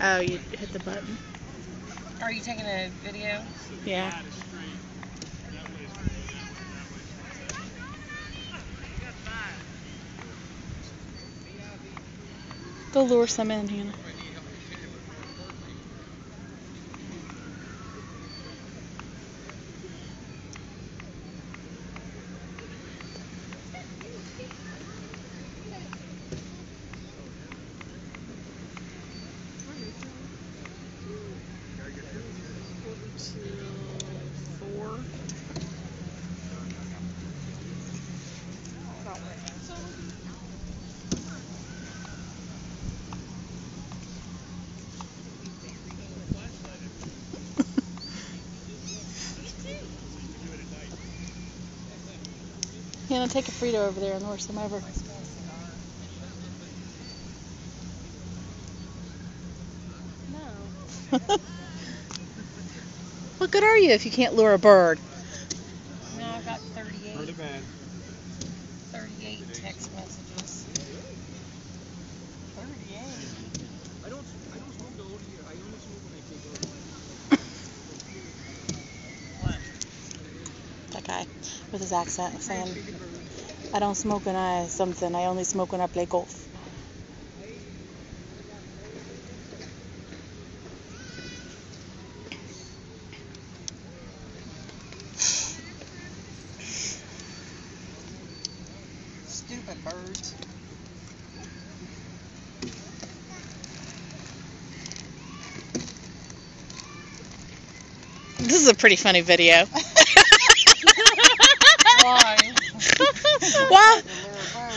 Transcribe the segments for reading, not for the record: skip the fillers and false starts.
Oh, you hit the button. Are you taking a video? Yeah. Go lure some in, Hannah. Hannah, take a Frito over there and lure some over. No. What good are you if you can't lure a bird? No, I've got 38 text messages. 38? I don't smoke the OD. I only smoke when I take OD. What? That guy with his accent saying, I don't smoke when I something. I only smoke when I play golf. Stupid birds. This is a pretty funny video. Why?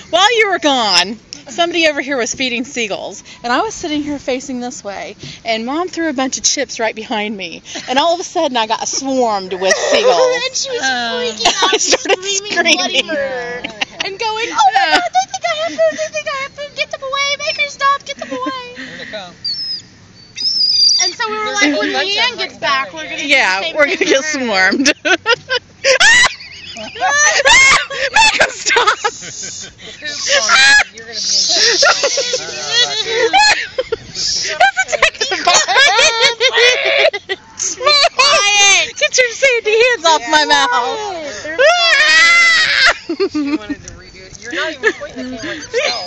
While you were gone, somebody over here was feeding seagulls, and I was sitting here facing this way, and Mom threw a bunch of chips right behind me, and all of a sudden I got swarmed with seagulls. And she was freaking out, I started screaming bloody murder, and going, oh my God, they think I have food, they think I have food, get them away, make her stop, get them away. Here they come. And so we were like, when Leanne gets back, we're going to we're gonna get swarmed. Make him stop! You're going to be Quiet! Get your sandy hands off my mouth! You wanted to redo it. You're not even pointing the camera at yourself.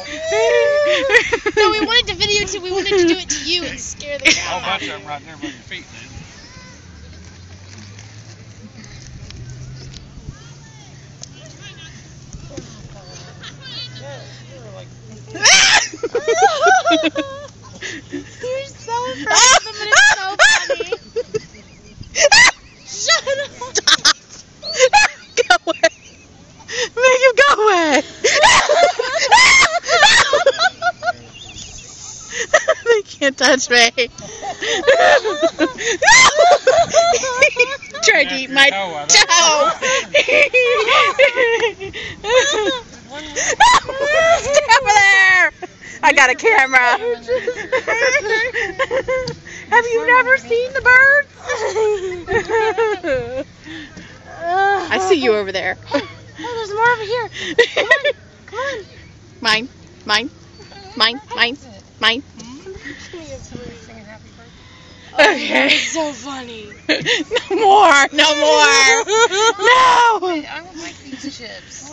No, we wanted to video too. We wanted to do it to you and scare the A cat. whole bunch of them right there by your feet, man. You're so proud of them, and it's so funny. Shut up. Stop! Go away! Make him go away! They can't touch me. Trying to eat my toe. Stay over there! I got a camera. Have you never seen the birds? I see you over there. Hey, there's more over here. Come on. Come on. Mine. Mine. Mine. Mine. Mine. Okay. It's so funny. No more. No more. No. I would like these chips.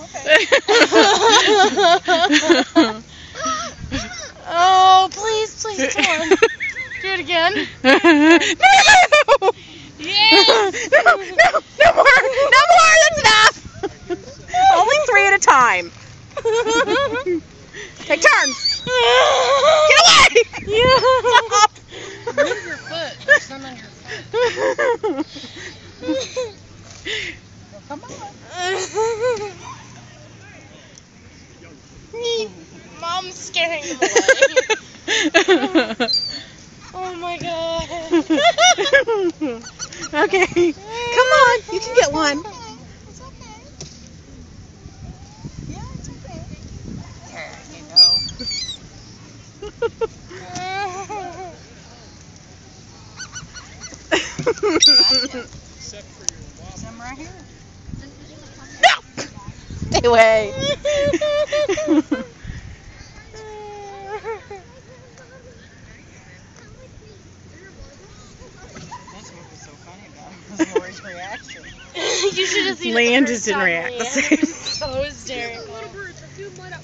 Oh, please, please, come on. Do it again. No. Yes. No more. No more. That's enough. Only 3 at a time. Take turns. Get away. Stop. Move your foot. There's some on your foot. Well, come on. Mom's scaring them away. Oh my God. Okay. Come on. You can get one. It's okay. Yeah, it's okay. There you go. Some right here. No. Stay away. Larry's reaction. You should have seen Land it the just first didn't time, react the Leanne. same. It was so hysterical. Little birds, a few mud up.